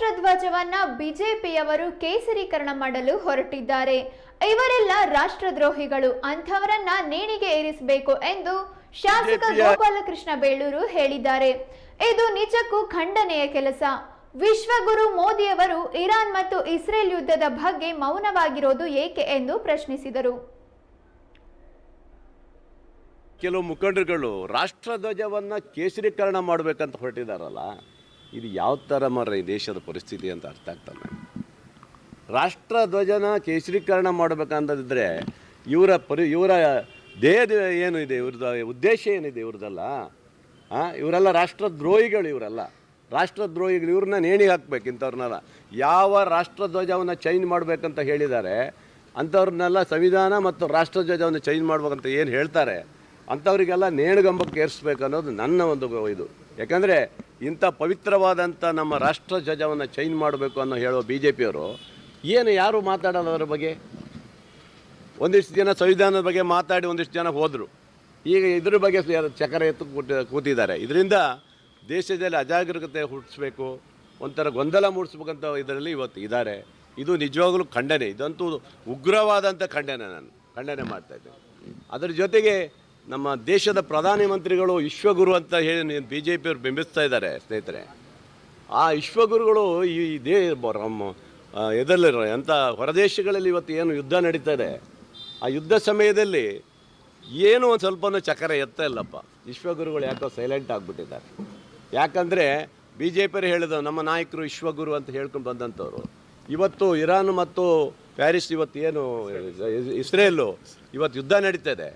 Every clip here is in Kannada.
ರಾಷ್ಟ್ರಧ್ವಜವನ್ನ ಬಿಜೆಪಿಯವರು ಕೇಸರೀಕರಣ ಮಾಡಲು ಹೊರಟಿದ್ದಾರೆ. ಇವರೆಲ್ಲ ರಾಷ್ಟ್ರದ್ರೋಹಿಗಳು, ಅಂಥವರನ್ನ ನೇಣಿಗೆ ಏರಿಸಬೇಕು ಎಂದು ಶಾಸಕ ಗೋಪಾಲಕೃಷ್ಣ ಬೇಳೂರು ಹೇಳಿದ್ದಾರೆ. ಇದು ನಿಜಕ್ಕೂ ಖಂಡನೆಯ ಕೆಲಸ. ವಿಶ್ವಗುರು ಮೋದಿಯವರು ಇರಾನ್ ಮತ್ತು ಇಸ್ರೇಲ್ ಯುದ್ಧದ ಬಗ್ಗೆ ಮೌನವಾಗಿರೋದು ಏಕೆ ಎಂದು ಪ್ರಶ್ನಿಸಿದರು. ಕೆಲವು ಮುಖಂಡರುಗಳು ರಾಷ್ಟ್ರಧ್ವಜವನ್ನು ಕೇಸರೀಕರಣ ಮಾಡಬೇಕಂತ ಹೊರಟಿದ್ದಾರಲ್ಲ, ಇದು ಯಾವ ಥರ ಈ ದೇಶದ ಪರಿಸ್ಥಿತಿ ಅಂತ ಅರ್ಥ ಆಗ್ತದೆ. ರಾಷ್ಟ್ರಧ್ವಜನ ಕೇಸರೀಕರಣ ಮಾಡಬೇಕಂತಂದರೆ ಇವರ ದೇಹದ ಏನಿದೆ, ಇವ್ರದ್ದು ಉದ್ದೇಶ ಏನಿದೆ ಇವ್ರದ್ದಲ್ಲ. ಇವರೆಲ್ಲ ರಾಷ್ಟ್ರದ್ರೋಹಿಗಳು, ಇವರೆಲ್ಲ ರಾಷ್ಟ್ರದ್ರೋಹಿಗಳು. ಇವ್ರನ್ನ ನೇಣಿಗೆ ಹಾಕ್ಬೇಕು ಇಂಥವ್ರನ್ನೆಲ್ಲ. ಯಾವ ರಾಷ್ಟ್ರಧ್ವಜವನ್ನು ಚೇಂಜ್ ಮಾಡಬೇಕಂತ ಹೇಳಿದ್ದಾರೆ ಅಂಥವ್ರನ್ನೆಲ್ಲ ಸಂವಿಧಾನ ಮತ್ತು ರಾಷ್ಟ್ರಧ್ವಜವನ್ನು ಚೇಂಜ್ ಮಾಡ್ಬೇಕಂತ ಏನು ಹೇಳ್ತಾರೆ ಅಂಥವರಿಗೆಲ್ಲ ನೇಣುಗಂಬಕ್ಕೆ ಏರಿಸ್ಬೇಕು ಅನ್ನೋದು ನನ್ನ ಒಂದು ಇದು. ಯಾಕಂದರೆ ಇಂಥ ಪವಿತ್ರವಾದಂಥ ನಮ್ಮ ರಾಷ್ಟ್ರಧ್ವಜವನ್ನು ಚೇಂಜ್ ಮಾಡಬೇಕು ಅನ್ನೋ ಹೇಳೋ ಬಿ ಜೆ ಪಿಯವರು ಯಾರು ಮಾತಾಡೋಲ್ಲ ಅದರ ಬಗ್ಗೆ. ಒಂದಿಷ್ಟು ಜನ ಸಂವಿಧಾನದ ಬಗ್ಗೆ ಮಾತಾಡಿ ಒಂದಿಷ್ಟು ಜನ ಹೋದರು. ಈಗ ಇದ್ರ ಬಗ್ಗೆ ಚಕ್ರ ಎತ್ತು ಕೂತಿದ್ದಾರೆ. ಇದರಿಂದ ದೇಶದಲ್ಲಿ ಅಜಾಗರೂಕತೆ ಹುಟ್ಟಿಸ್ಬೇಕು, ಒಂಥರ ಗೊಂದಲ ಮೂಡಿಸ್ಬೇಕಂತ ಇದರಲ್ಲಿ ಇವತ್ತು ಇದ್ದಾರೆ. ಇದು ನಿಜವಾಗಲೂ ಖಂಡನೆ, ಇದಂತೂ ಉಗ್ರವಾದಂಥ ಖಂಡನೆ. ನಾನು ಖಂಡನೆ ಮಾಡ್ತಾಯಿದ್ದೆ. ಅದರ ಜೊತೆಗೆ ನಮ್ಮ ದೇಶದ ಪ್ರಧಾನಮಂತ್ರಿಗಳು ವಿಶ್ವಗುರು ಅಂತ ಹೇಳಿ ಬಿ ಜೆ ಪಿಯವರು ಬಿಂಬಿಸ್ತಾ ಇದ್ದಾರೆ ಸ್ನೇಹಿತರೆ. ಆ ವಿಶ್ವಗುರುಗಳು ಈ ಇದರಲ್ಲಿ ಅಂಥ ಹೊರದೇಶಗಳಲ್ಲಿ ಇವತ್ತು ಏನು ಯುದ್ಧ ನಡೀತಾ ಇದೆ, ಆ ಯುದ್ಧ ಸಮಯದಲ್ಲಿ ಏನೂ ಒಂದು ಸ್ವಲ್ಪನೂ ಚಕ್ರ ಎತ್ತಾ ಇಲ್ಲಪ್ಪ. ವಿಶ್ವಗುರುಗಳು ಯಾಕೋ ಸೈಲೆಂಟ್ ಆಗಿಬಿಟ್ಟಿದ್ದಾರೆ. ಯಾಕಂದರೆ ಬಿ ಜೆ ಪಿಯವರು ಹೇಳಿದ ನಮ್ಮ ನಾಯಕರು ವಿಶ್ವಗುರು ಅಂತ ಹೇಳ್ಕೊಂಡು ಬಂದಂಥವ್ರು ಇವತ್ತು ಇರಾನ್ ಮತ್ತು ಪ್ಯಾರಿಸ್ ಇವತ್ತು ಏನು ಇಸ್ರೇಲು ಇವತ್ತು ಯುದ್ಧ ನಡೀತಾ ಇದೆ,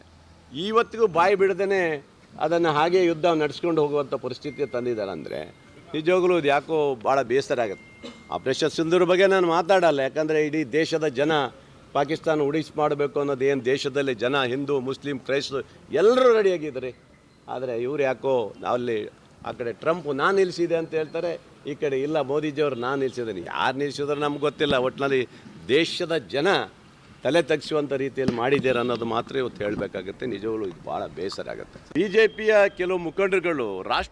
ಇವತ್ತಿಗೂ ಬಾಯಿ ಬಿಡದೇ ಅದನ್ನು ಹಾಗೆ ಯುದ್ಧ ನಡೆಸ್ಕೊಂಡು ಹೋಗುವಂಥ ಪರಿಸ್ಥಿತಿ ತಂದಿದ್ದಾರೆ. ಅಂದರೆ ನಿಜವಾಗಲೂ ಇದು ಯಾಕೋ ಭಾಳ ಬೇಸರ ಆಗುತ್ತೆ. ಆಪರೇಷನ್ ಸಿಂಧೂರ್ ಬಗ್ಗೆ ನಾನು ಮಾತಾಡಲ್ಲ, ಯಾಕಂದರೆ ಇಡೀ ದೇಶದ ಜನ ಪಾಕಿಸ್ತಾನ ಉಳಿಸಿ ಮಾಡಬೇಕು ಅನ್ನೋದು ಏನು ದೇಶದಲ್ಲಿ ಜನ ಹಿಂದೂ ಮುಸ್ಲಿಂ ಕ್ರೈಸ್ತರು ಎಲ್ಲರೂ ರೆಡಿಯಾಗಿದ್ದಾರೆ. ಆದರೆ ಇವರು ಯಾಕೋ ಅಲ್ಲಿ ಆ ಕಡೆ ಟ್ರಂಪ್ ನಾನು ನಿಲ್ಲಿಸಿದೆ ಅಂತ ಹೇಳ್ತಾರೆ, ಈ ಕಡೆ ಇಲ್ಲ ಮೋದಿಜಿಯವರು ನಾನು ನಿಲ್ಲಿಸಿದ್ದೀನಿ. ಯಾರು ನಿಲ್ಲಿಸಿದ್ರೆ ನಮ್ಗೆ ಗೊತ್ತಿಲ್ಲ. ಒಟ್ಟಿನಲ್ಲಿ ದೇಶದ ಜನ ತಲೆ ತಗ್ಸುವಂಥ ರೀತಿಯಲ್ಲಿ ಮಾಡಿದ್ದಾರೆ ಅನ್ನೋದು ಮಾತ್ರ ಇವತ್ತು ಹೇಳಬೇಕಾಗುತ್ತೆ. ನಿಜವಾಗ್ಲೂ ಇದು ಭಾಳ ಬೇಸರ ಆಗುತ್ತೆ. ಬಿ ಜೆ ಪಿಯ ಕೆಲವು ಮುಖಂಡರುಗಳು